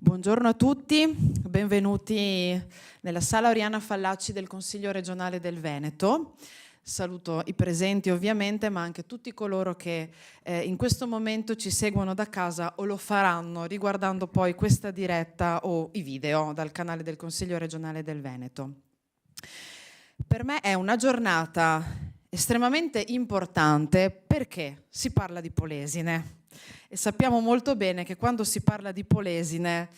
Buongiorno a tutti, benvenuti nella sala Oriana Fallaci del Consiglio regionale del Veneto. Saluto i presenti ovviamente, ma anche tutti coloro che in questo momento ci seguono da casa o lo faranno riguardando poi questa diretta o i video dal canale del Consiglio regionale del Veneto. Per me è una giornata estremamente importante perché si parla di Polesine. E sappiamo molto bene che quando si parla di Polesine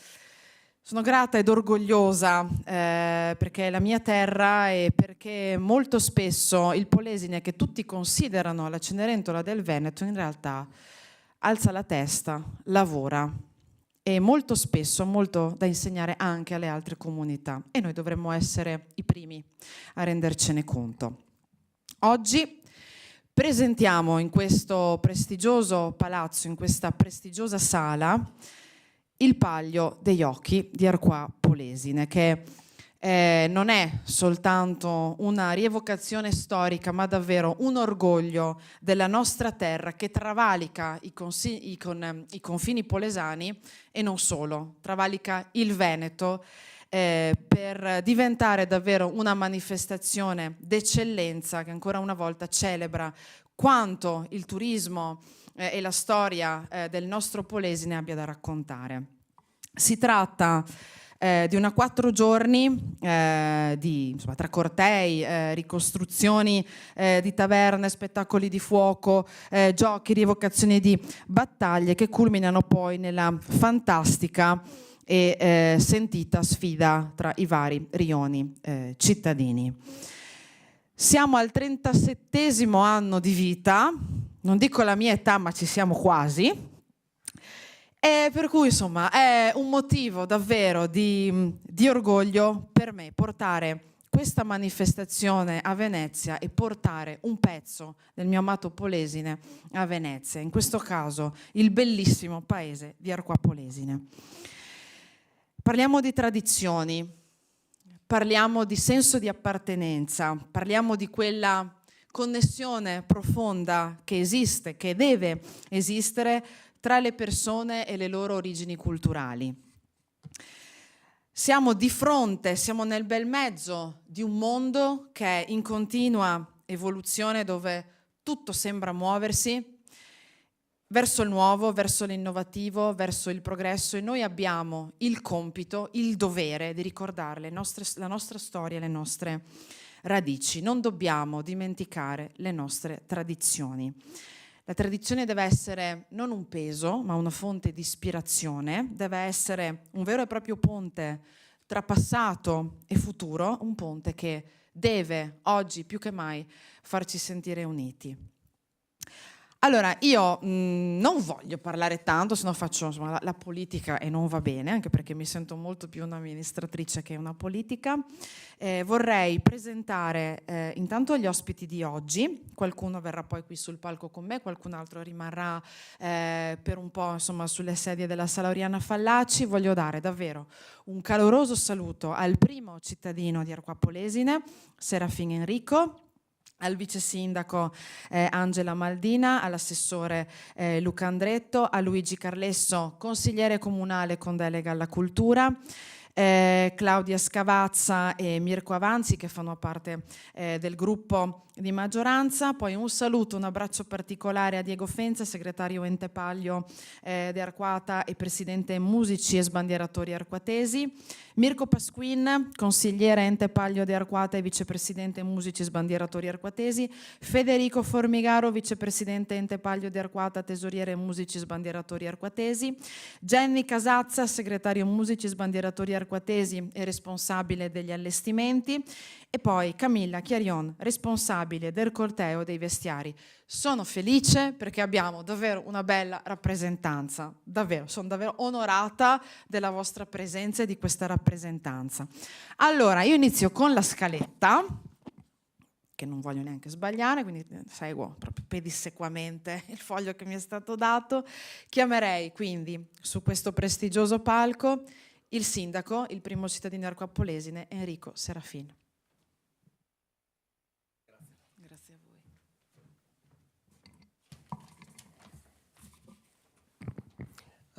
sono grata ed orgogliosa perché è la mia terra e perché molto spesso il Polesine, che tutti considerano la Cenerentola del Veneto, in realtà alza la testa, lavora e molto spesso ha molto da insegnare anche alle altre comunità e noi dovremmo essere i primi a rendercene conto. Oggi presentiamo in questo prestigioso palazzo, in questa prestigiosa sala, il Palio degli Occhi di Arquà Polesine, che non è soltanto una rievocazione storica, ma davvero un orgoglio della nostra terra che travalica i confini polesani e non solo, travalica il Veneto, per diventare davvero una manifestazione d'eccellenza che ancora una volta celebra quanto il turismo e la storia del nostro Polesine abbia da raccontare. Si tratta di una 4 giorni tra cortei, ricostruzioni di taverne, spettacoli di fuoco, giochi, rievocazioni di battaglie che culminano poi nella fantastica e sentita sfida tra i vari rioni cittadini. Siamo al 37° anno di vita, non dico la mia età, ma ci siamo quasi, e per cui insomma è un motivo davvero di orgoglio per me portare questa manifestazione a Venezia e portare un pezzo del mio amato Polesine a Venezia, in questo caso il bellissimo paese di Arquà Polesine. Parliamo di tradizioni, parliamo di senso di appartenenza, parliamo di quella connessione profonda che esiste, che deve esistere tra le persone e le loro origini culturali. Siamo di fronte, siamo nel bel mezzo di un mondo che è in continua evoluzione, dove tutto sembra muoversi verso il nuovo, verso l'innovativo, verso il progresso, e noi abbiamo il compito, il dovere di ricordare la nostra storia, le nostre radici. Non dobbiamo dimenticare le nostre tradizioni. La tradizione deve essere non un peso, ma una fonte di ispirazione, deve essere un vero e proprio ponte tra passato e futuro, un ponte che deve, oggi più che mai, farci sentire uniti. Allora, io non voglio parlare tanto, se no faccio insomma, la politica e non va bene, anche perché mi sento molto più un'amministratrice che una politica. Vorrei presentare intanto gli ospiti di oggi, qualcuno verrà poi qui sul palco con me, qualcun altro rimarrà per un po' insomma, sulle sedie della sala Oriana Fallaci. Voglio dare davvero un caloroso saluto al primo cittadino di Arquà Polesine, Serafin Enrico, al vice sindaco Angela Maldina, all'assessore Luca Andretto, a Luigi Carlesso, consigliere comunale con delega alla cultura, Claudia Scavazza e Mirko Avanzi, che fanno parte del gruppo di maggioranza. Poi un saluto, un abbraccio particolare a Diego Fenza, segretario Ente Palio di Arquata e presidente Musici e Sbandieratori Arquatesi, Mirko Pasquin, consigliere Ente Palio di Arquata e vicepresidente Musici e Sbandieratori Arquatesi, Federico Formigaro, vicepresidente Ente Palio di Arquata, tesoriere Musici e Sbandieratori Arquatesi, Jenny Casazza, segretario Musici e Sbandieratori Arquatesi e responsabile degli allestimenti, e poi Camilla Chiarion, responsabile del corteo dei vestiari. Sono felice perché abbiamo davvero una bella rappresentanza, davvero, sono davvero onorata della vostra presenza e di questa rappresentanza. Allora, io inizio con la scaletta, che non voglio neanche sbagliare, quindi seguo proprio pedissequamente il foglio che mi è stato dato. Chiamerei quindi su questo prestigioso palco il sindaco, il primo cittadino di Arquà Polesine, Enrico Serafin. Grazie a voi.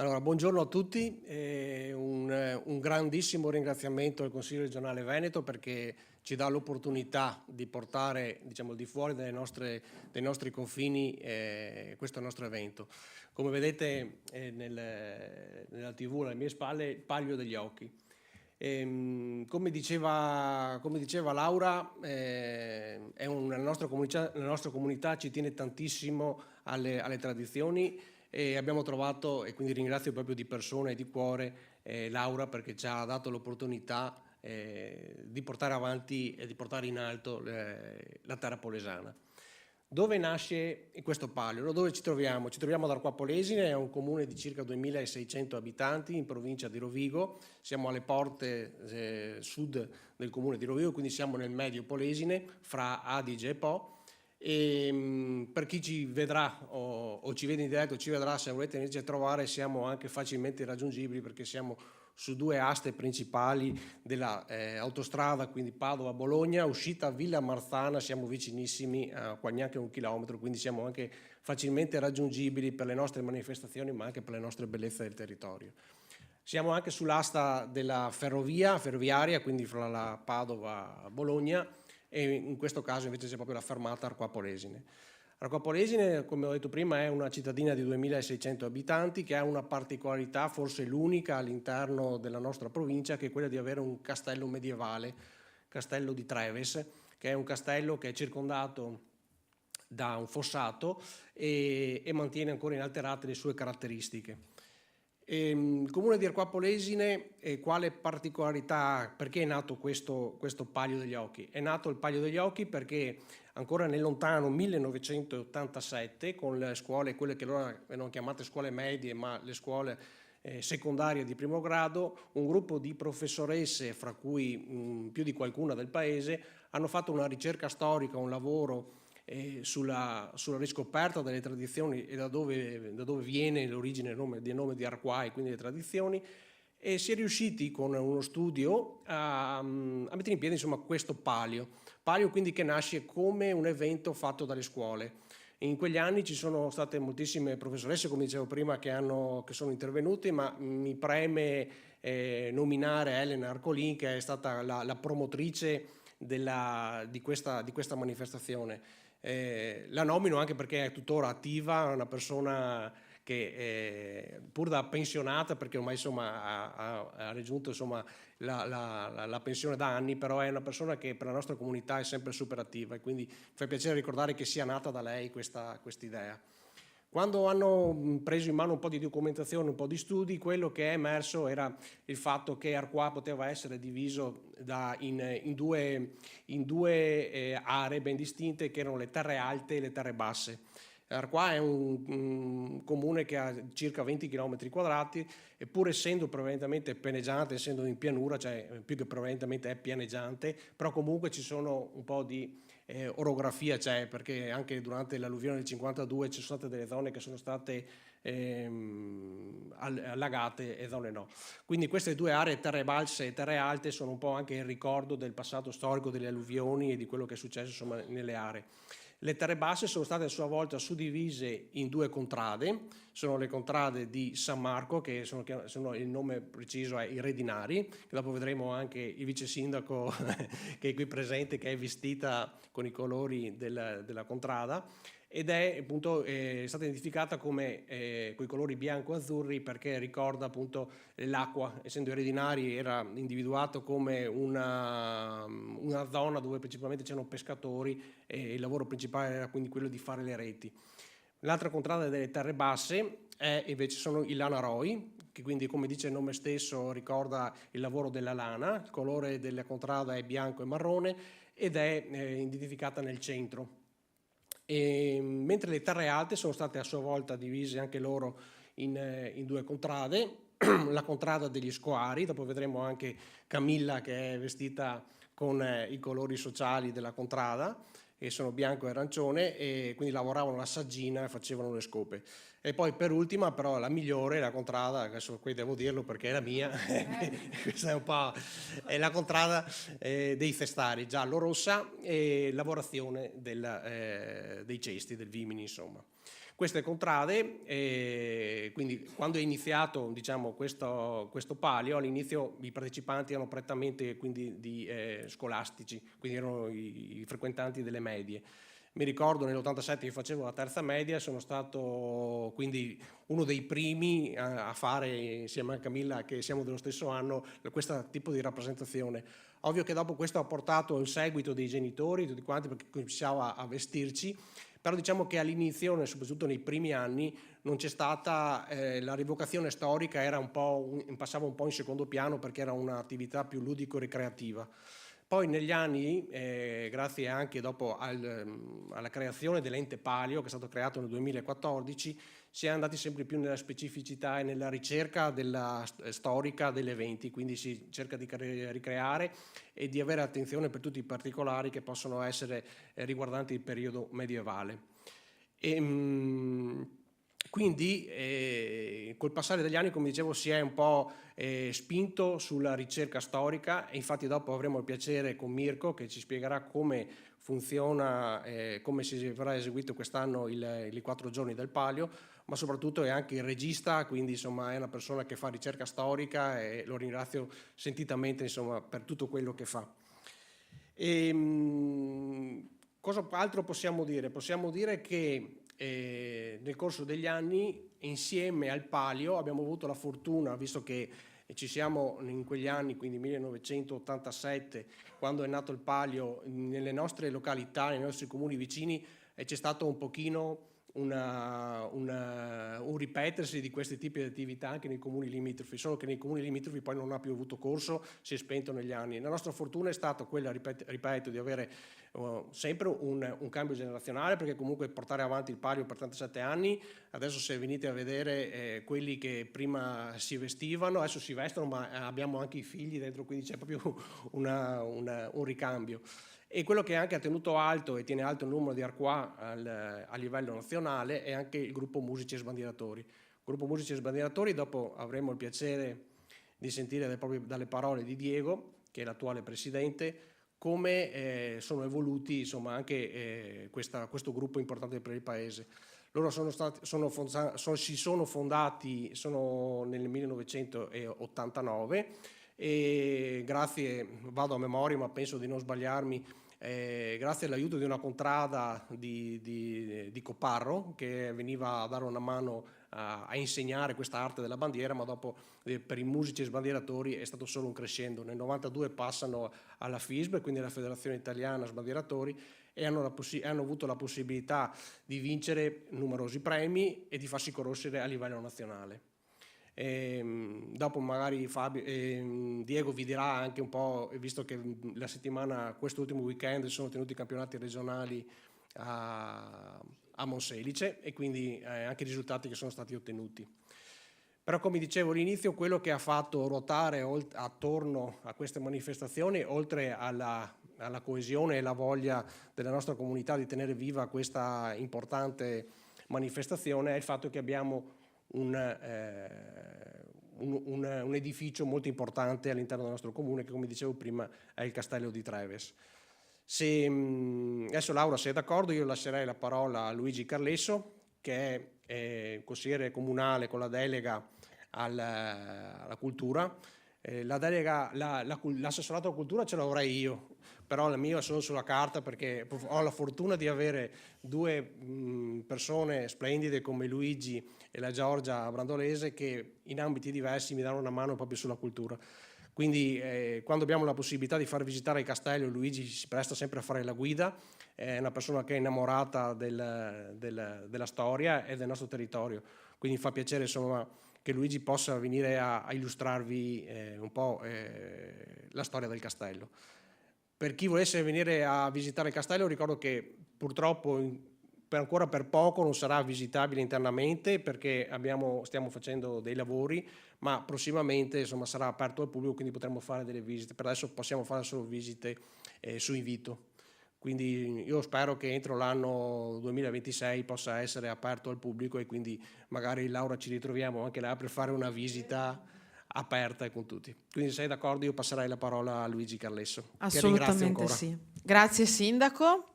Allora, buongiorno a tutti, un grandissimo ringraziamento al Consiglio regionale Veneto perché ci dà l'opportunità di portare, diciamo, al di fuori dei nostri confini questo nostro evento. Come vedete nella TV alle mie spalle, il Palio degli Occhi. Come diceva Laura, la nostra comunità ci tiene tantissimo alle tradizioni e abbiamo trovato, e quindi ringrazio proprio di persona e di cuore Laura perché ci ha dato l'opportunità di portare avanti e di portare in alto la terra polesana. Dove nasce questo palio? No, dove ci troviamo? Ci troviamo ad Arquà Polesine, è un comune di circa 2600 abitanti in provincia di Rovigo, siamo alle porte sud del comune di Rovigo, quindi siamo nel medio Polesine, fra Adige e Po. E per chi ci vedrà o ci vede in diretto o ci vedrà, se volete venirci a trovare, siamo anche facilmente raggiungibili perché siamo su due aste principali della autostrada, quindi Padova-Bologna, uscita Villa Marzana, siamo vicinissimi, neanche 1 chilometro, quindi siamo anche facilmente raggiungibili per le nostre manifestazioni ma anche per le nostre bellezze del territorio. Siamo anche sull'asta della ferroviaria, quindi fra la Padova e Bologna, e in questo caso invece c'è proprio la fermata Arquà Polesine. Arquà Polesine, come ho detto prima, è una cittadina di 2600 abitanti che ha una particolarità, forse l'unica all'interno della nostra provincia, che è quella di avere un castello medievale, Castello di Treves, che è un castello che è circondato da un fossato e mantiene ancora inalterate le sue caratteristiche. Il comune di Arquà Polesine, quale particolarità, perché è nato questo Palio degli Occhi? È nato il Palio degli Occhi perché ancora nel lontano 1987, con le scuole, quelle che loro vengono chiamate scuole medie, ma le scuole secondarie di primo grado, un gruppo di professoresse, fra cui più di qualcuna del paese, hanno fatto una ricerca storica, un lavoro sulla riscoperta delle tradizioni e da dove viene l'origine del nome di Arquà e quindi le tradizioni, e si è riusciti con uno studio a mettere in piedi insomma questo palio quindi che nasce come un evento fatto dalle scuole. In quegli anni ci sono state moltissime professoresse, come dicevo prima, che sono intervenute, ma mi preme nominare Elena Arcolin, che è stata la promotrice di questa manifestazione. La nomino anche perché è tuttora attiva, è una persona che pur da pensionata, perché ormai insomma ha raggiunto insomma la pensione da anni, però è una persona che per la nostra comunità è sempre super attiva e quindi mi fa piacere ricordare che sia nata da lei questa idea. Quando hanno preso in mano un po' di documentazione, un po' di studi, quello che è emerso era il fatto che Arquà poteva essere diviso in due aree ben distinte, che erano le terre alte e le terre basse. Arquà è un comune che ha circa 20 km quadrati e pur essendo prevalentemente pianeggiante, essendo in pianura, cioè più che prevalentemente è pianeggiante, però comunque ci sono un po' di orografia, perché anche durante l'alluvione del 52 ci sono state delle zone che sono state allagate e zone no. Quindi queste due aree, terre basse e terre alte, sono un po' anche il ricordo del passato storico delle alluvioni e di quello che è successo insomma nelle aree. Le terre basse sono state a sua volta suddivise in due contrade, sono le contrade di San Marco, che sono il nome preciso è i Redinari, che dopo vedremo anche il vice sindaco che è qui presente, che è vestita con i colori della contrada, ed è appunto stata identificata come con i colori bianco-azzurri perché ricorda appunto l'acqua, essendo i Redinari era individuato come una zona dove principalmente c'erano pescatori e il lavoro principale era quindi quello di fare le reti. L'altra contrada delle terre basse invece sono i Lanaroi, che quindi come dice il nome stesso ricorda il lavoro della lana, il colore della contrada è bianco e marrone ed è identificata nel centro. Mentre le terre alte sono state a sua volta divise anche loro in due contrade, la contrada degli Scoari, dopo vedremo anche Camilla che è vestita con i colori sociali della contrada, che sono bianco e arancione, e quindi lavoravano la saggina e facevano le scope. E poi per ultima però la migliore, la contrada, adesso qui devo dirlo perché è la mia, questa è un po' è la contrada dei festari, giallo-rossa, e lavorazione dei cesti, del vimini insomma. Queste contrade, quindi quando è iniziato, diciamo, questo palio, all'inizio i partecipanti erano prettamente quindi scolastici, quindi erano i frequentanti delle medie. Mi ricordo nell'87 io facevo la terza media, sono stato quindi uno dei primi a fare, insieme a Camilla, che siamo dello stesso anno, questo tipo di rappresentazione. Ovvio che dopo questo ha portato il seguito dei genitori, tutti quanti, perché cominciava a vestirci, però diciamo che all'inizio, soprattutto nei primi anni, non c'è stata, la rievocazione storica era passava un po' in secondo piano perché era un'attività più ludico-ricreativa. Poi negli anni, grazie anche dopo alla creazione dell'ente Palio, che è stato creato nel 2014, si è andati sempre più nella specificità e nella ricerca storica degli eventi, quindi si cerca di ricreare e di avere attenzione per tutti i particolari che possono essere riguardanti il periodo medievale. Quindi col passare degli anni, come dicevo, si è un po' spinto sulla ricerca storica, e infatti dopo avremo il piacere con Mirko che ci spiegherà come funziona, come si verrà eseguito quest'anno i 4 giorni del Palio, ma soprattutto è anche il regista, quindi insomma è una persona che fa ricerca storica e lo ringrazio sentitamente, insomma, per tutto quello che fa. Cosa altro possiamo dire? Possiamo dire che nel corso degli anni, insieme al Palio, abbiamo avuto la fortuna, visto che ci siamo in quegli anni, quindi 1987, quando è nato il Palio, nelle nostre località, nei nostri comuni vicini, c'è stato un pochino un ripetersi di questi tipi di attività anche nei comuni limitrofi, solo che nei comuni limitrofi poi non ha più avuto corso, si è spento negli anni. La nostra fortuna è stata quella, ripeto, di avere sempre un cambio generazionale, perché comunque portare avanti il Palio per 37 anni, adesso se venite a vedere quelli che prima si vestivano, adesso si vestono, ma abbiamo anche i figli dentro, quindi c'è proprio un ricambio. E quello che anche ha tenuto alto e tiene alto il numero di Arquà a livello nazionale è anche il gruppo Musici e Sbandieratori. Il gruppo Musici e Sbandieratori, dopo avremo il piacere di sentire proprio dalle parole di Diego, che è l'attuale presidente, come sono evoluti, insomma, anche questo gruppo importante per il paese. Loro si sono fondati nel 1989 e grazie, vado a memoria ma penso di non sbagliarmi, grazie all'aiuto di una contrada di Coparro, che veniva a dare una mano a insegnare questa arte della bandiera, ma dopo per i musici e sbandieratori è stato solo un crescendo. Nel 92 passano alla FISB, quindi alla Federazione Italiana Sbandieratori, e hanno avuto la possibilità di vincere numerosi premi e di farsi conoscere a livello nazionale. Dopo magari Diego vi dirà anche un po', visto che la settimana, quest'ultimo weekend, sono tenuti i campionati regionali a Monselice, e quindi anche i risultati che sono stati ottenuti. Però, come dicevo all'inizio, quello che ha fatto ruotare attorno a queste manifestazioni, oltre alla coesione e la voglia della nostra comunità di tenere viva questa importante manifestazione, è il fatto che abbiamo un edificio molto importante all'interno del nostro comune, che, come dicevo prima, è il Castello di Treves. Adesso Laura, se è d'accordo, io lascerei la parola a Luigi Carlesso, che è consigliere comunale con la delega alla cultura. L'assessorato alla cultura ce l'avrei io, però la mia è solo sulla carta, perché ho la fortuna di avere due persone splendide come Luigi e la Giorgia Brandolese, che in ambiti diversi mi danno una mano proprio sulla cultura. Quindi quando abbiamo la possibilità di far visitare il castello, Luigi si presta sempre a fare la guida, è una persona che è innamorata della storia e del nostro territorio, quindi fa piacere, insomma, che Luigi possa venire a illustrarvi un po' la storia del castello. Per chi volesse venire a visitare il castello, ricordo che purtroppo ancora per poco non sarà visitabile internamente, perché stiamo facendo dei lavori, ma prossimamente, insomma, sarà aperto al pubblico, quindi potremo fare delle visite. Per adesso possiamo fare solo visite su invito. Quindi io spero che entro l'anno 2026 possa essere aperto al pubblico, e quindi magari, Laura, ci ritroviamo anche là per fare una visita aperta con tutti. Quindi, se sei d'accordo, io passerei la parola a Luigi Carlesso, che ringrazio ancora. Sì. Grazie Sindaco.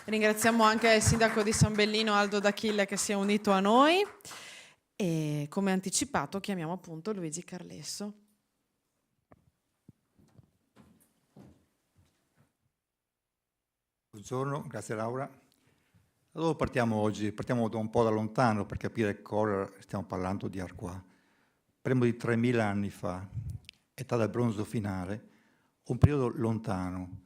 Ringraziamo anche il sindaco di San Bellino Aldo D'Achille che si è unito a noi e come anticipato chiamiamo appunto Luigi Carlesso. Buongiorno, grazie Laura. Da dove partiamo oggi? Partiamo da un po' da lontano per capire cosa stiamo parlando di Arquà. Parliamo di 3000 anni fa, età del bronzo finale, un periodo lontano,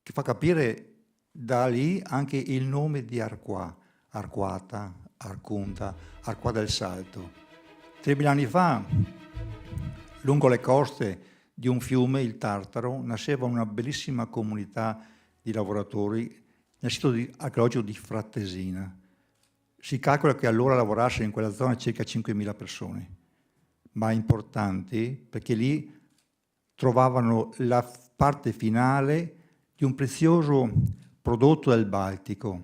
che fa capire da lì anche il nome di Arquà, Arquata, Arcunta, Arquà del Salto. 3000 anni fa, lungo le coste di un fiume, il Tartaro, nasceva una bellissima comunità di lavoratori nel sito archeologico di Frattesina. Si calcola che allora lavorassero in quella zona circa 5.000 persone, ma importanti perché lì trovavano la parte finale di un prezioso prodotto del Baltico,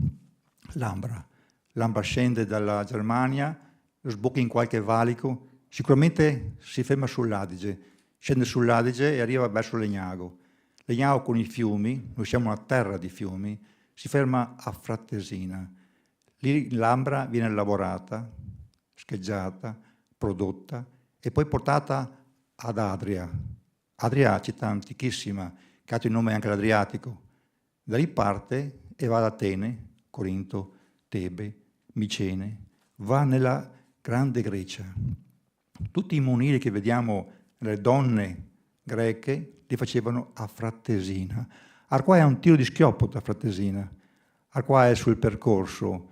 l'ambra. L'ambra scende dalla Germania, sbocca in qualche valico, sicuramente si ferma sull'Adige, scende sull'Adige e arriva verso Legnago. Legnago con i fiumi, noi siamo una terra di fiumi, si ferma a Frattesina. Lì l'ambra viene lavorata, scheggiata, prodotta e poi portata ad Adria. Adria, città antichissima, che ha il nome anche l'Adriatico. Da lì parte e va ad Atene, Corinto, Tebe, Micene, va nella Grande Grecia. Tutti i monili che vediamo, le donne greche, li facevano a Frattesina. Arquà è un tiro di schioppo da Frattesina. Arquà è sul percorso.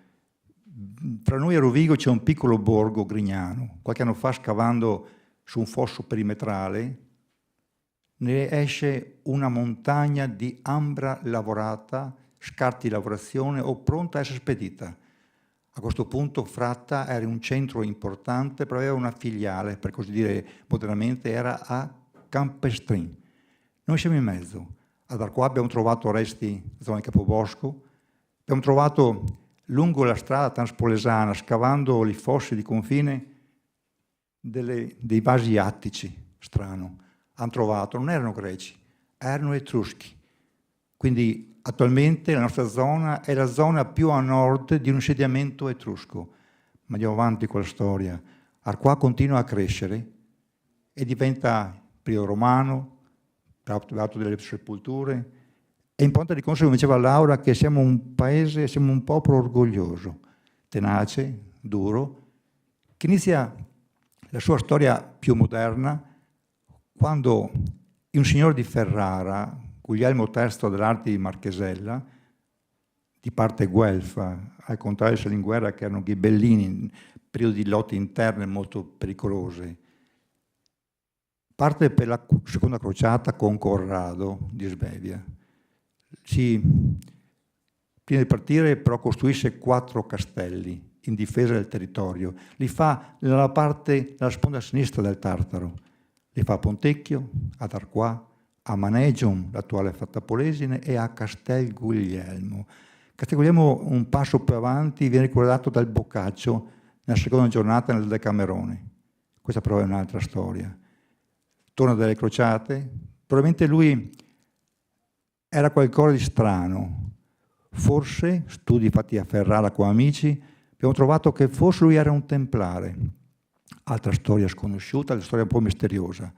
Fra noi e Rovigo c'è un piccolo borgo, Grignano. Qualche anno fa, scavando su un fosso perimetrale, ne esce una montagna di ambra lavorata, scarti di lavorazione o pronta a essere spedita. A questo punto Fratta era un centro importante, però aveva una filiale, per così dire modernamente, era a Campestrin. Noi siamo in mezzo. Ad Arquà abbiamo trovato resti zona di Capobosco, abbiamo trovato lungo la strada transpolesana, scavando i fossi di confine, dei vasi attici, strano. Hanno trovato, non erano greci, erano etruschi. Quindi attualmente la nostra zona è la zona più a nord di un insediamento etrusco. Ma andiamo avanti con la storia. Arquà continua a crescere e diventa periodo romano, l'atto delle sepolture. È importante riconoscere, come diceva Laura, che siamo un paese, siamo un popolo orgoglioso, tenace, duro, che inizia la sua storia più moderna quando un signore di Ferrara, Guglielmo III dell'Arte di Marchesella, di parte guelfa, al contrario di Salinguerra che erano ghibellini, periodi di lotte interne molto pericolose, parte per la seconda crociata con Corrado di Svevia. Prima di partire però costruisce 4 castelli in difesa del territorio. Li fa nella sponda sinistra del Tartaro. Li fa a Pontecchio, ad Arquà, a Manegium, l'attuale Fattapolesine, e a Castel Guglielmo. Castel Guglielmo, un passo più avanti, viene ricordato dal Boccaccio nella seconda giornata nel Decamerone. Questa però è un'altra storia. Torna dalle crociate, probabilmente lui era qualcosa di strano. Forse, studi fatti a Ferrara con amici, abbiamo trovato che forse lui era un templare. Altra storia sconosciuta, la storia un po' misteriosa.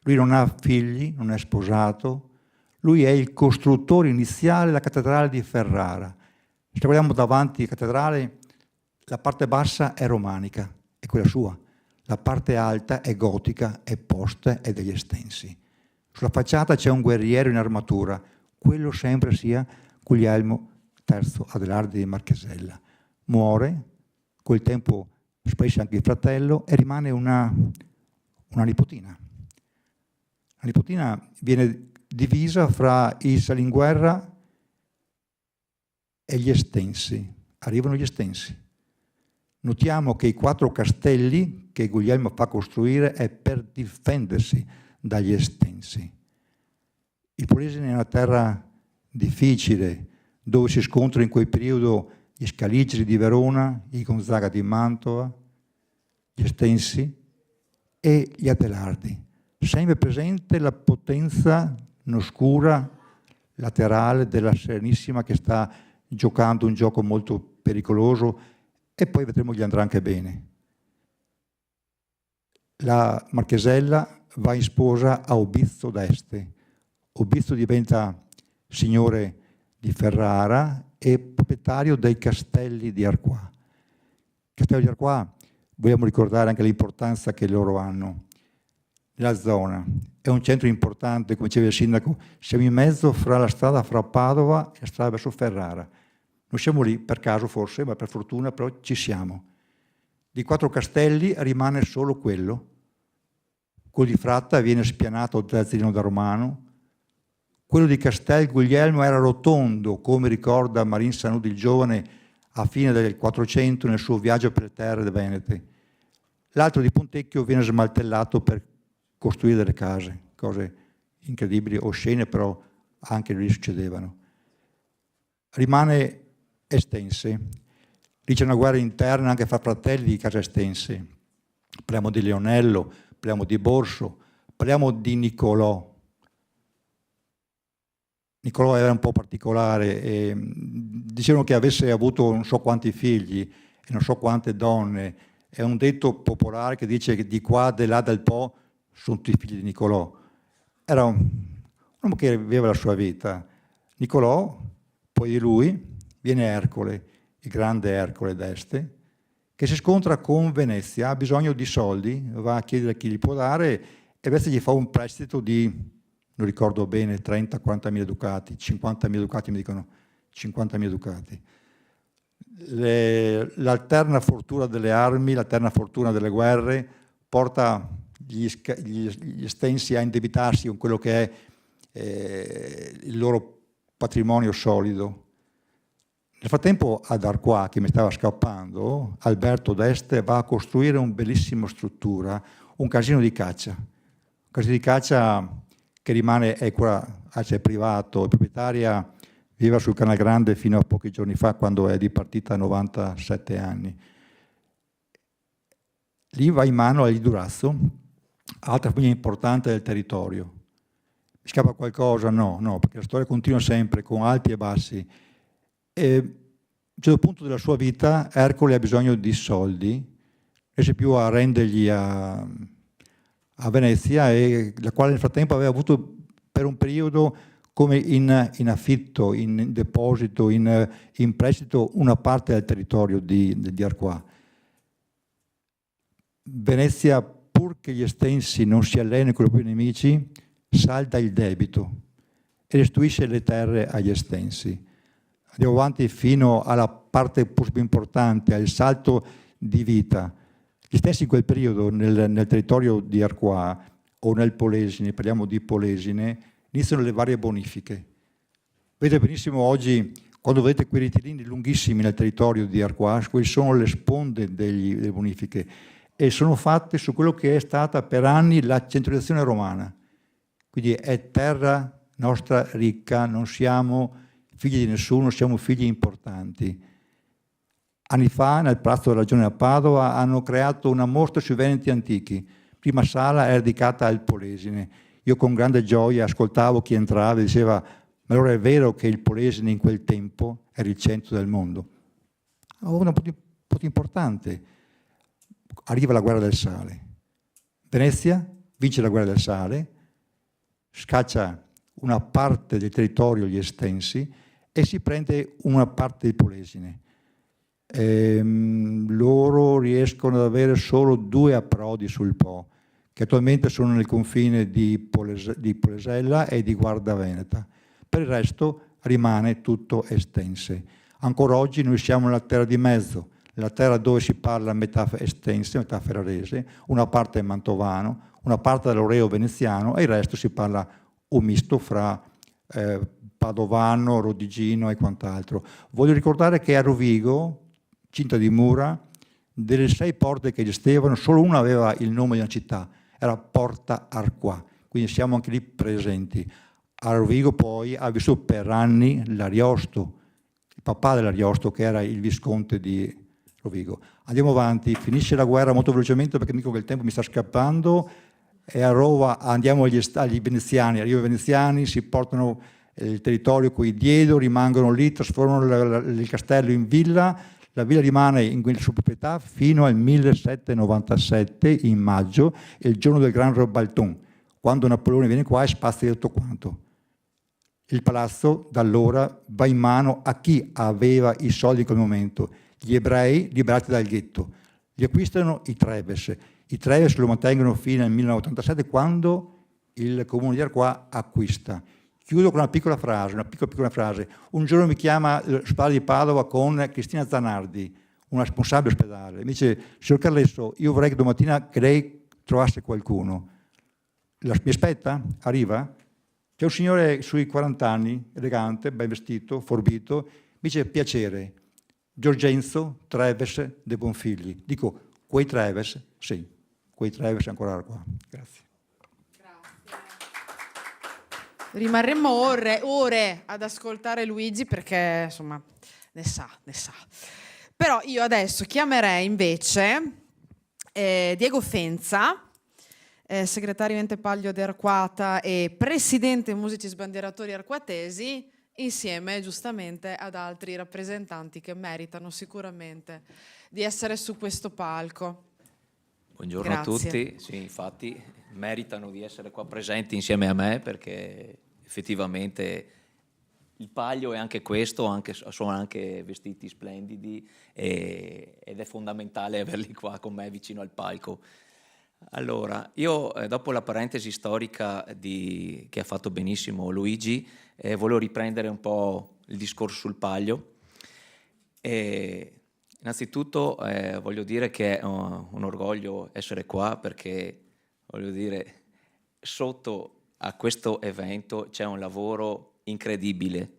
Lui non ha figli, non è sposato, lui è il costruttore iniziale della cattedrale di Ferrara. Se guardiamo davanti alla cattedrale, la parte bassa è romanica, è quella sua. La parte alta è gotica, è posta e degli estensi. Sulla facciata c'è un guerriero in armatura, quello sempre sia Guglielmo III Adelardi di Marchesella. Muore, col tempo sparisce anche il fratello e rimane una nipotina. La nipotina viene divisa fra i Salinguerra e gli Estensi. Arrivano gli Estensi. Notiamo che i 4 castelli che Guglielmo fa costruire è per difendersi dagli Estensi. Il Polesine è una terra difficile, dove si scontrano in quel periodo gli Scaligeri di Verona, i Gonzaga di Mantova, gli Estensi e gli Adelardi. Sempre presente la potenza oscura laterale della Serenissima che sta giocando un gioco molto pericoloso, e poi vedremo che gli andrà anche bene. La Marchesella va in sposa a Obizzo d'Este. Obizzo diventa signore di Ferrara e proprietario dei castelli di Arquà. Il castello di Arquà, vogliamo ricordare anche l'importanza che loro hanno nella zona. È un centro importante, come diceva il sindaco, siamo in mezzo fra la strada fra Padova e la strada verso Ferrara. Non siamo lì per caso forse, ma per fortuna però ci siamo. Di 4 castelli rimane solo quello. Quello di Fratta viene spianato da Zeno da Romano. Quello di Castel Guglielmo era rotondo, come ricorda Marin Sanudi il giovane a fine del 400 nel suo viaggio per le terre venete. L'altro di Pontecchio viene smaltellato per costruire delle case, cose incredibili, oscene, però anche lì succedevano. Rimane Estense. Lì c'è una guerra interna anche fra fratelli di casa Estense. Parliamo di Leonello, parliamo di Borso, parliamo di Nicolò. Nicolò era un po' particolare, e dicevano che avesse avuto non so quanti figli e non so quante donne. È un detto popolare che dice che di qua, di là del Po, sono tutti figli di Nicolò. Era un uomo che viveva la sua vita. Nicolò, poi di lui, viene Ercole, il grande Ercole d'Este, che si scontra con Venezia, ha bisogno di soldi, va a chiedere chi gli può dare e Venezia gli fa un prestito di, non ricordo bene, 30-40 mila ducati, 50 mila ducati mi dicono, 50 mila ducati. L'alterna fortuna delle armi, l'alterna fortuna delle guerre porta gli Estensi a indebitarsi con quello che è il loro patrimonio solido. Nel frattempo ad Arquà, che mi stava scappando, Alberto d'Este va a costruire una bellissima struttura, un casino di caccia. Un casino di caccia che rimane è privato, è proprietaria, viveva sul Canal Grande fino a pochi giorni fa, quando è dipartita a 97 anni. Lì va in mano agli Durazzo, altra famiglia importante del territorio. Mi scappa qualcosa? No, perché la storia continua sempre con alti e bassi. E a un certo punto della sua vita Ercole ha bisogno di soldi, riesce più a rendergli a Venezia, e la quale nel frattempo aveva avuto per un periodo come in affitto, in deposito, in prestito una parte del territorio di Arquà. Venezia, pur che gli Estensi non si allenino con i propri nemici, salda il debito e restituisce le terre agli Estensi. Andiamo avanti fino alla parte più importante, al salto di vita. Gli Estensi in quel periodo, nel territorio di Arquà o nel Polesine, parliamo di Polesine, iniziano le varie bonifiche. Vedete benissimo oggi, quando vedete quei ritilini lunghissimi nel territorio di Arquà, quelle sono le sponde delle bonifiche e sono fatte su quello che è stata per anni la centralizzazione romana. Quindi è terra nostra ricca, non siamo figli di nessuno, siamo figli importanti. Anni fa, nel Palazzo della Ragione a Padova, hanno creato una mostra sui Veneti antichi. Prima sala è dedicata al Polesine. Io con grande gioia ascoltavo chi entrava e diceva: ma allora è vero che il Polesine in quel tempo era il centro del mondo? Un po' importante. Arriva la guerra del sale. Venezia vince la guerra del sale, scaccia una parte del territorio agli Estensi e si prende una parte del Polesine. Loro riescono ad avere solo 2 approdi sul Po, che attualmente sono nel confine di Polesella e di Guarda Veneta. Per il resto rimane tutto Estense. Ancora oggi noi siamo nella terra di mezzo, la terra dove si parla metà Estense, metà ferrarese, una parte è mantovano, una parte dell'oreo veneziano e il resto si parla un misto fra padovano, rodigino e quant'altro. Voglio ricordare che a Rovigo, cinta di mura, delle 6 porte che esistevano, solo una aveva il nome di una città, era Porta Arquà, quindi siamo anche lì presenti. A Rovigo poi ha vissuto per anni l'Ariosto, il papà dell'Ariosto, che era il visconte di Rovigo. Andiamo avanti, finisce la guerra molto velocemente perché dico che il tempo mi sta scappando, e a Roma andiamo agli veneziani, arrivano i veneziani, si portano il territorio qui dietro, rimangono lì, trasformano il castello in villa. La villa rimane in sua proprietà fino al 1797, in maggio, il giorno del Gran Robalton, quando Napoleone viene qua e spazza tutto quanto. Il palazzo da allora va in mano a chi aveva i soldi in quel momento, gli ebrei liberati dal ghetto. Li acquistano i Treves. I Treves lo mantengono fino al 1987, quando il comune di Arquà acquista. Chiudo con una piccola frase. Un giorno mi chiama l'ospedale di Padova con Cristina Zanardi, una responsabile ospedale. Mi dice: signor Carlesso, io vorrei che domattina che lei trovasse qualcuno. Mi aspetta? Arriva? C'è un signore sui 40 anni, elegante, ben vestito, forbito, mi dice: piacere, Giorgenzo Treves de Bonfigli. Dico: quei Treves? Sì, quei Treves ancora qua. Grazie. Rimarremmo ore ad ascoltare Luigi, perché insomma ne sa. Però io adesso chiamerei invece Diego Fenza, segretario ente Palio di Arquata e presidente Musici Sbandieratori Arquatesi, insieme giustamente ad altri rappresentanti che meritano sicuramente di essere su questo palco. Buongiorno Grazie. a tutti, sì, infatti meritano di essere qua presenti insieme a me, perché effettivamente il Palio è anche questo, sono anche vestiti splendidi ed è fondamentale averli qua con me vicino al palco. Allora, io dopo la parentesi storica che ha fatto benissimo Luigi, volevo riprendere un po' il discorso sul Palio. Innanzitutto voglio dire che è un orgoglio essere qua, perché voglio dire, sotto a questo evento c'è un lavoro incredibile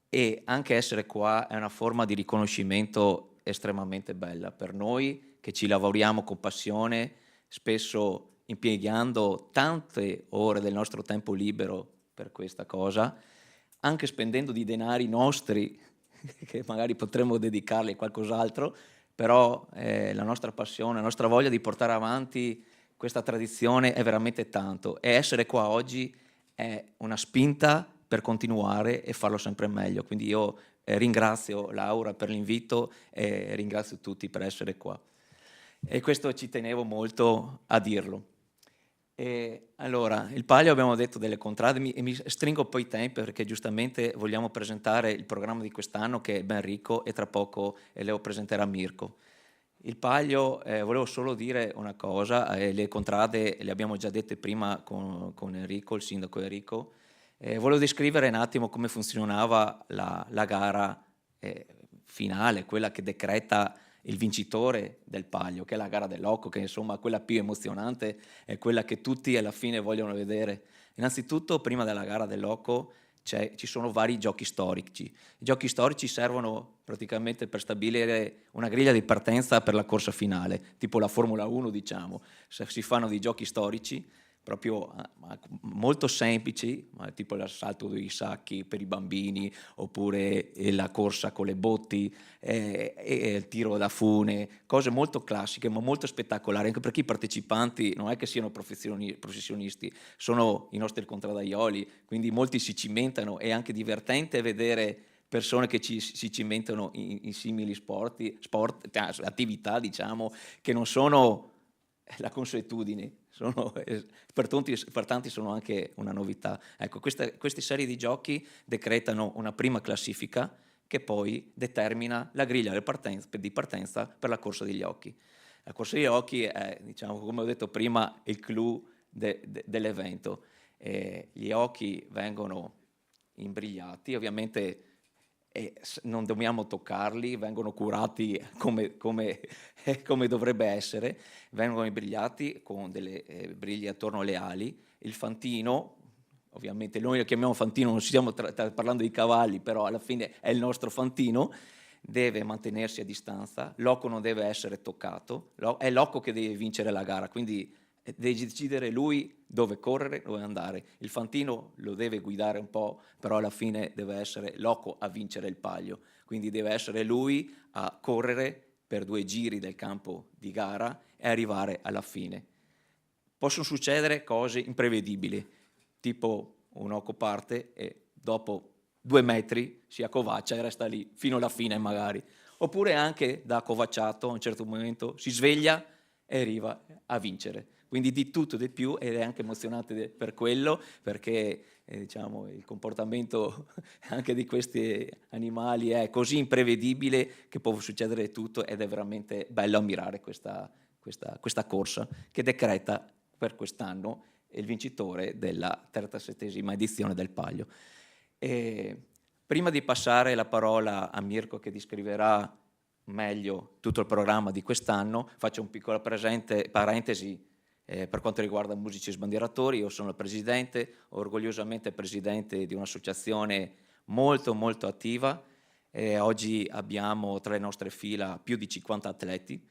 e anche essere qua è una forma di riconoscimento estremamente bella per noi che ci lavoriamo con passione, spesso impiegando tante ore del nostro tempo libero per questa cosa, anche spendendo di denari nostri che magari potremmo dedicarli a qualcos'altro, però la nostra passione, la nostra voglia di portare avanti questa tradizione è veramente tanto, e essere qua oggi è una spinta per continuare e farlo sempre meglio. Quindi io ringrazio Laura per l'invito e ringrazio tutti per essere qua. E questo ci tenevo molto a dirlo. E allora, il Palio abbiamo detto delle contrade, e mi stringo poi i tempi perché giustamente vogliamo presentare il programma di quest'anno, che è ben ricco, e tra poco lo presenterà Mirko. Il Palio, volevo solo dire una cosa, le contrade le abbiamo già dette prima con Enrico, il sindaco Enrico. Volevo descrivere un attimo come funzionava la gara finale, quella che decreta il vincitore del Palio, che è la gara del Loco, che insomma quella più emozionante, è quella che tutti alla fine vogliono vedere. Innanzitutto, prima della gara del Loco ci sono vari giochi storici. I giochi storici servono praticamente per stabilire una griglia di partenza per la corsa finale, tipo la Formula 1, diciamo. Si fanno dei giochi storici proprio molto semplici, tipo l'assalto dei sacchi per i bambini, oppure la corsa con le botti, e il tiro da fune, cose molto classiche ma molto spettacolari, anche perché i partecipanti non è che siano professionisti, sono i nostri contradaioli, quindi molti si cimentano. È anche divertente vedere persone che si cimentano in simili sport, attività, diciamo, che non sono la consuetudine, per tanti sono anche una novità. Ecco, queste serie di giochi decretano una prima classifica che poi determina la griglia di partenza per la corsa degli occhi. La corsa degli occhi è, diciamo, come ho detto prima, il clou dell'evento. Gli occhi vengono imbrigliati, ovviamente non dobbiamo toccarli, vengono curati come dovrebbe essere, vengono imbrigliati con delle briglie attorno alle ali. Il fantino, ovviamente noi lo chiamiamo fantino, non stiamo parlando di cavalli, però alla fine è il nostro fantino, deve mantenersi a distanza, l'oco non deve essere toccato, è l'oco che deve vincere la gara, quindi deve decidere lui dove correre, dove andare. Il fantino lo deve guidare un po', però alla fine deve essere l'oco a vincere il Palio, quindi deve essere lui a correre per 2 giri del campo di gara e arrivare alla fine. Possono succedere cose imprevedibili, tipo un oco parte e dopo 2 metri si accovaccia e resta lì fino alla fine magari. Oppure anche da accovacciato a un certo momento si sveglia e arriva a vincere. Quindi di tutto e di più, ed è anche emozionante per quello, perché diciamo, il comportamento anche di questi animali è così imprevedibile che può succedere tutto, ed è veramente bello ammirare questa corsa che decreta per quest'anno il vincitore della 37ª edizione del Palio. E prima di passare la parola a Mirko, che descriverà meglio tutto il programma di quest'anno, faccio un piccolo parentesi per quanto riguarda Musici Sbandieratori. Io sono il presidente, orgogliosamente presidente di un'associazione molto molto attiva. Oggi abbiamo tra le nostre fila più di 50 atleti.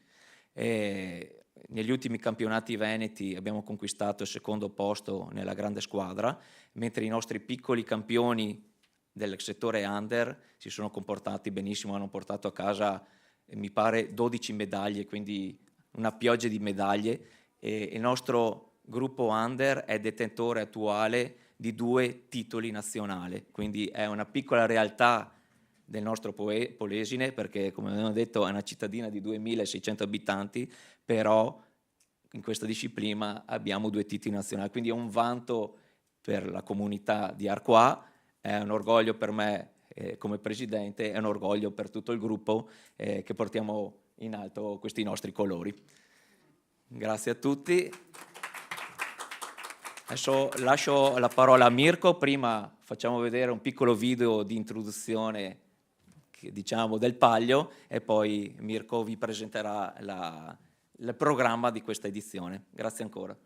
Negli ultimi campionati veneti abbiamo conquistato il 2° posto nella grande squadra, mentre i nostri piccoli campioni del settore under si sono comportati benissimo, hanno portato a casa mi pare 12 medaglie, quindi una pioggia di medaglie, e il nostro gruppo under è detentore attuale di 2 titoli nazionali, quindi è una piccola realtà del nostro Polesine, perché come abbiamo detto è una cittadina di 2600 abitanti, però in questa disciplina abbiamo 2 titoli nazionali, quindi è un vanto per la comunità di Arquà, è un orgoglio per me come presidente, è un orgoglio per tutto il gruppo che portiamo in alto questi nostri colori. Grazie a tutti. Adesso lascio la parola a Mirko. Prima facciamo vedere un piccolo video di introduzione, diciamo, del Palio, e poi Mirko vi presenterà il programma di questa edizione. Grazie ancora.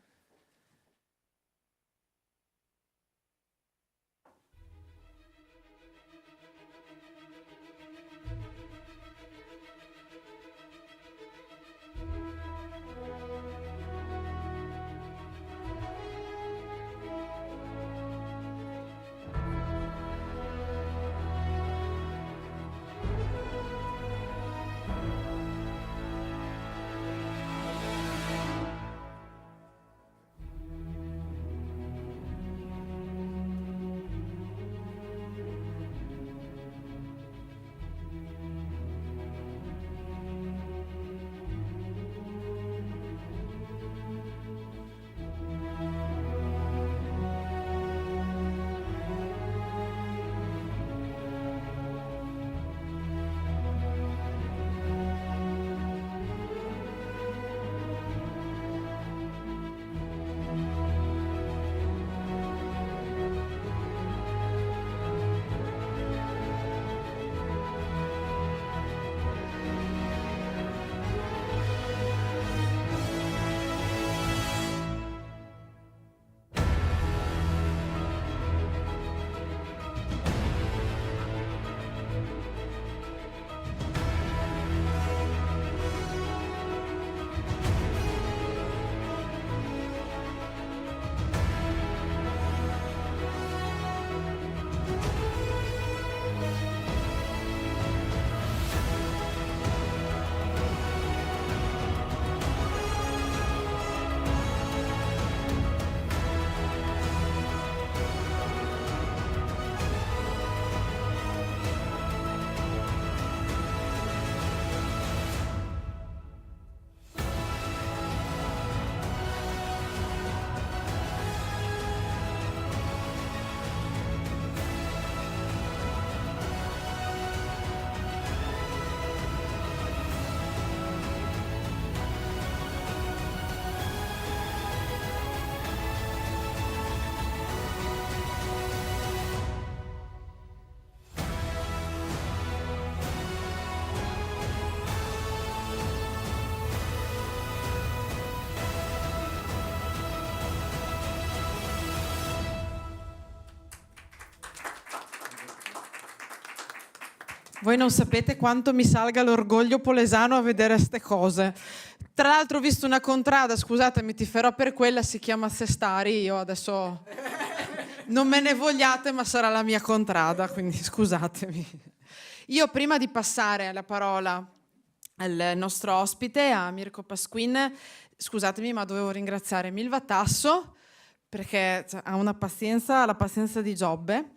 Voi non sapete quanto mi salga l'orgoglio polesano a vedere ste cose. Tra l'altro ho visto una contrada, scusatemi, tiferò per quella, si chiama Sestari, io adesso non me ne vogliate, ma sarà la mia contrada, quindi scusatemi. Io prima di passare la parola al nostro ospite, a Mirko Pasquin, scusatemi, ma dovevo ringraziare Milva Tasso, perché ha una pazienza, la pazienza di Giobbe.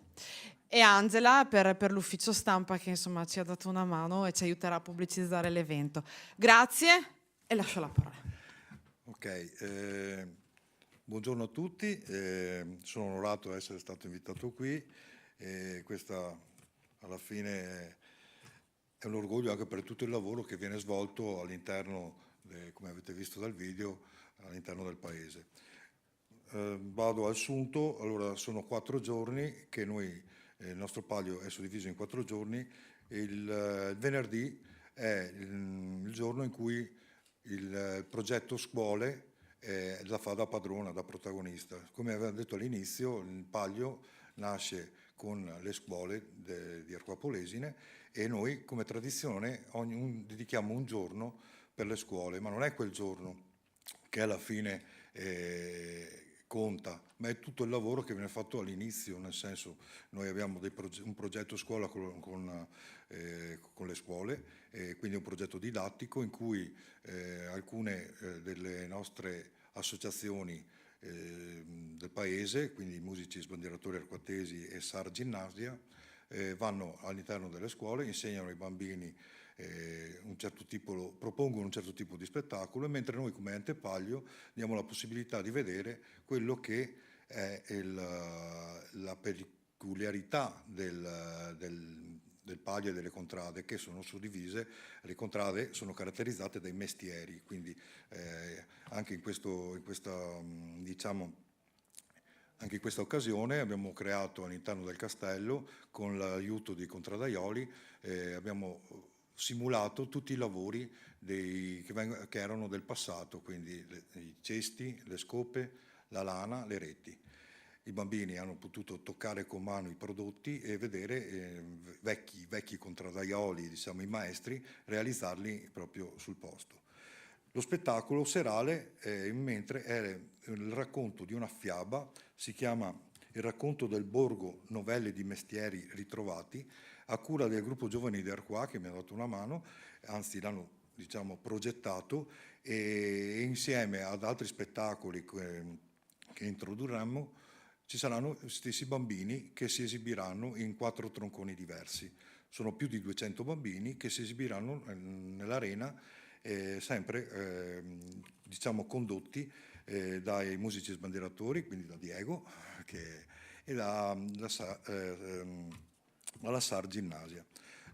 e Angela per l'ufficio stampa che insomma ci ha dato una mano e ci aiuterà a pubblicizzare l'evento. Grazie e lascio la parola. Ok, buongiorno a tutti, sono onorato di essere stato invitato qui e questa alla fine è un orgoglio anche per tutto il lavoro che viene svolto all'interno, come avete visto dal video, all'interno del Paese. Vado al sunto. Allora, sono 4 giorni che il nostro palio è suddiviso in 4 giorni. Il venerdì è il giorno in cui il progetto scuole la fa da padrona, da protagonista. Come avevo detto all'inizio, il palio nasce con le scuole di Arqua Polesine e noi come tradizione dedichiamo un giorno per le scuole, ma non è quel giorno che alla fine conta, ma è tutto il lavoro che viene fatto all'inizio, nel senso noi abbiamo un progetto scuola con le scuole, quindi un progetto didattico in cui alcune delle nostre associazioni del paese, quindi Musici Sbandieratori Arquatesi e SAR Ginnasia, vanno all'interno delle scuole, insegnano ai bambini propongono un certo tipo di spettacolo, mentre noi come ente palio diamo la possibilità di vedere quello che è la peculiarità del palio e delle contrade, che sono suddivise. Le contrade sono caratterizzate dai mestieri, quindi anche in questa occasione abbiamo creato all'interno del castello, con l'aiuto dei contradaioli, abbiamo simulato tutti i lavori che erano del passato, quindi i cesti, le scope, la lana, le reti. I bambini hanno potuto toccare con mano i prodotti e vedere vecchi contradaioli, diciamo i maestri, realizzarli proprio sul posto. Lo spettacolo serale mentre è il racconto di una fiaba, si chiama Il racconto del borgo, novelle di mestieri ritrovati, a cura del gruppo giovani di Arqua, che mi ha dato una mano, anzi l'hanno progettato, e insieme ad altri spettacoli che introdurremo ci saranno stessi bambini che si esibiranno in 4 tronconi diversi. Sono più di 200 bambini che si esibiranno nell'arena, sempre condotti dai musici sbandieratori, quindi da Diego e dalla SAR Ginnasia.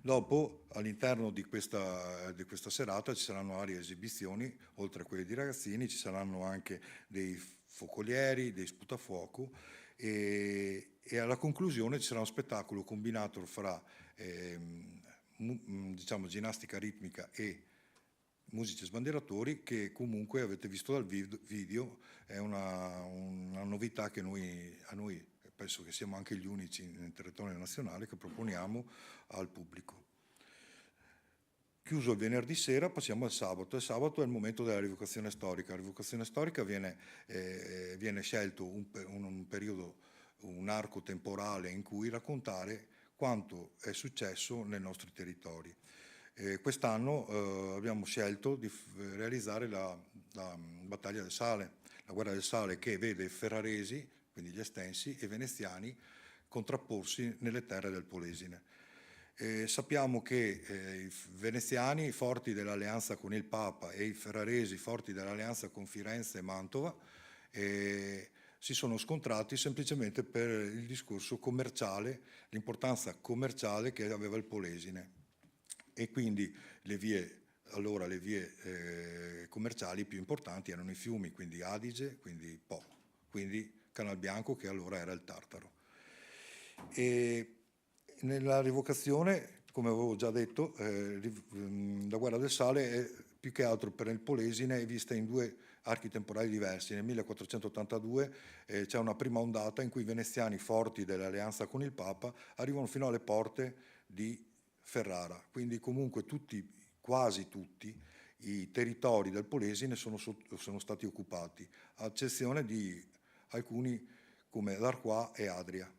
Dopo, all'interno di questa serata ci saranno varie esibizioni, oltre a quelle di ragazzini ci saranno anche dei focolieri, dei sputafuoco e alla conclusione ci sarà un spettacolo combinato fra ginnastica ritmica e musici sbandieratori, che comunque avete visto dal video, è una novità che a noi penso che siamo anche gli unici nel territorio nazionale che proponiamo al pubblico. Chiuso il venerdì sera, passiamo al sabato. Il sabato è il momento della rievocazione storica. La rievocazione storica viene scelto un periodo, un arco temporale in cui raccontare quanto è successo nei nostri territori. Quest'anno abbiamo scelto di realizzare la battaglia del sale, la guerra del sale, che vede ferraresi, quindi gli estensi, e veneziani contrapporsi nelle terre del Polesine. Sappiamo che i veneziani, forti dell'alleanza con il Papa, e i ferraresi, forti dell'alleanza con Firenze e Mantova, si sono scontrati semplicemente per il discorso commerciale, l'importanza commerciale che aveva il Polesine. E quindi le vie commerciali più importanti erano i fiumi, quindi Adige, quindi Po, quindi Canalbianco, che allora era il Tartaro. E nella rievocazione, come avevo già detto, la guerra del sale è più che altro per il Polesine è vista in 2 archi temporali diversi. Nel 1482 c'è una prima ondata in cui i veneziani, forti dell'alleanza con il Papa, arrivano fino alle porte di Ferrara, quindi comunque quasi tutti i territori del Polesine sono stati occupati, a eccezione di alcuni come Arqua e Adria.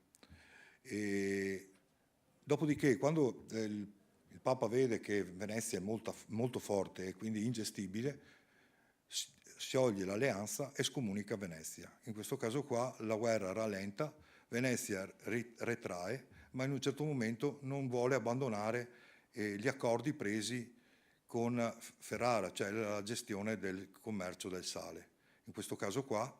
Dopodiché, quando il Papa vede che Venezia è molto forte e quindi ingestibile, scioglie l'alleanza e scomunica Venezia. In questo caso qua la guerra rallenta, Venezia retrae, ma in un certo momento non vuole abbandonare gli accordi presi con Ferrara, cioè la gestione del commercio del sale. In questo caso qua,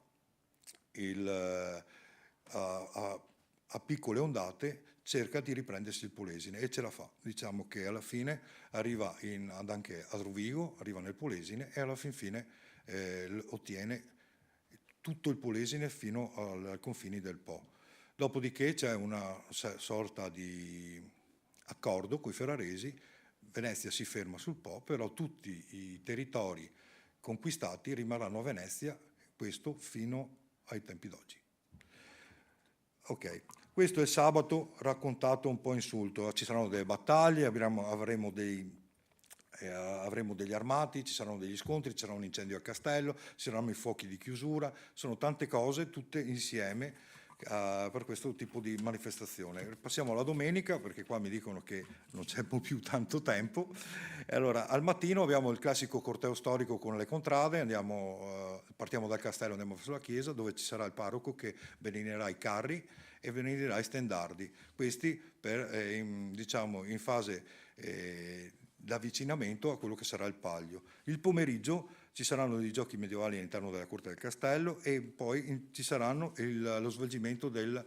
a piccole ondate cerca di riprendersi il Polesine e ce la fa. Diciamo che alla fine arriva anche a Rovigo, arriva nel Polesine e alla fine ottiene tutto il Polesine fino ai confini del Po. Dopodiché c'è una sorta di accordo con i ferraresi, Venezia si ferma sul Po, però tutti i territori conquistati rimarranno a Venezia, questo fino ai tempi d'oggi. Ok, questo è il sabato raccontato un po' insulto. Ci saranno delle battaglie, avremo degli armati, ci saranno degli scontri, ci sarà un incendio al castello, ci saranno i fuochi di chiusura, sono tante cose tutte insieme per questo tipo di manifestazione. Passiamo alla domenica, perché qua mi dicono che non c'è più tanto tempo. Allora, al mattino abbiamo il classico corteo storico con le contrade, partiamo dal castello, andiamo verso la chiesa, dove ci sarà il parroco che benedirà i carri e benedirà i stendardi. Questi diciamo in fase d'avvicinamento a quello che sarà il Palio. Il pomeriggio ci saranno dei giochi medievali all'interno della corte del castello e poi ci saranno lo svolgimento del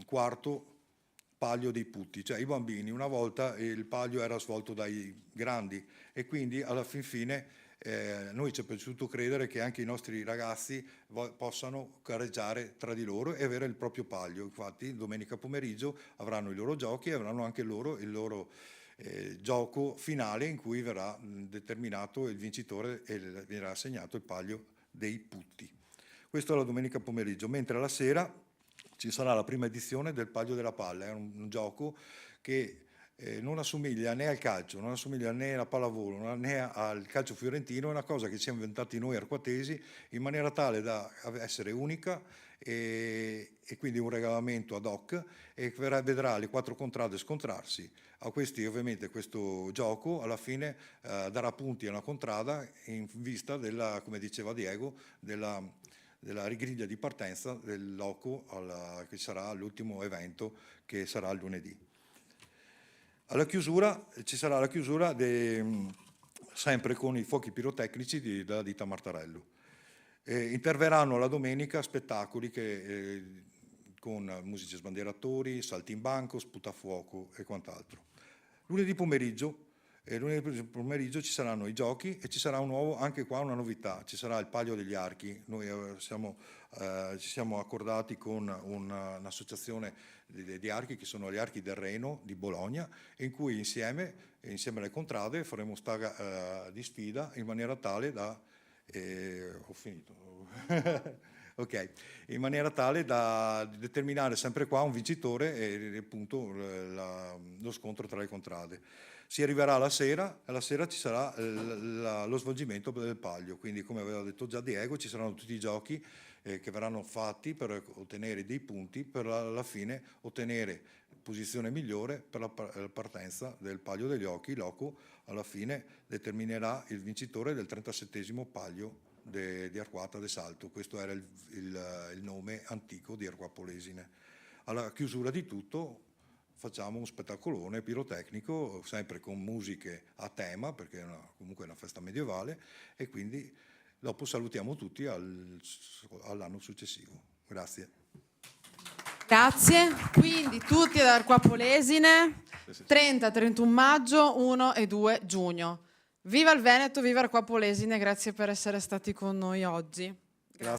quarto Palio dei Putti, cioè i bambini. Una volta il Palio era svolto dai grandi e quindi alla fine noi ci è piaciuto credere che anche i nostri ragazzi possano gareggiare tra di loro e avere il proprio Palio. Infatti domenica pomeriggio avranno i loro giochi e avranno anche loro il loro gioco finale in cui verrà determinato il vincitore e verrà assegnato il Palio dei Putti. Questo è la domenica pomeriggio, mentre la sera ci sarà la prima edizione del Palio della Palla. È un gioco che non assomiglia né al calcio, non assomiglia né alla pallavolo né al calcio fiorentino, è una cosa che ci siamo inventati noi arquatesi in maniera tale da essere unica e quindi un regolamento ad hoc, e vedrà le 4 contrade scontrarsi. Ovviamente questo gioco alla fine darà punti a una contrada in vista della, come diceva Diego, della rigriglia di partenza del loco che sarà l'ultimo evento, che sarà il lunedì. Alla chiusura ci sarà la chiusura sempre con i fuochi pirotecnici della ditta Martarello. Interverranno la domenica spettacoli con musici sbandieratori, saltimbanco, sputafuoco e quant'altro. Lunedì pomeriggio ci saranno i giochi e ci sarà anche qua una novità, ci sarà il Palio degli Archi. Noi ci siamo accordati con un'associazione di archi che sono gli Archi del Reno di Bologna, in cui insieme alle contrade faremo di sfida in maniera tale da ho finito. Ok, in maniera tale da determinare sempre qua un vincitore e appunto lo scontro tra le contrade. Si arriverà alla sera e alla sera ci sarà lo svolgimento del Palio, quindi come aveva detto già Diego ci saranno tutti i giochi che verranno fatti per ottenere dei punti per alla fine ottenere posizione migliore per la partenza del Palio degli Occhi. Loco alla fine determinerà il vincitore del 37° Palio di Arquata de Salto. Questo era il nome antico di Arquà Polesine. Alla chiusura di tutto facciamo un spettacolone pirotecnico, sempre con musiche a tema, perché è comunque una festa medievale, e quindi dopo salutiamo tutti all'anno successivo. Grazie. Grazie, quindi tutti ad Arquà Polesine, 30-31 maggio, 1 e 2 giugno. Viva il Veneto, viva Arquà Polesine, grazie per essere stati con noi oggi.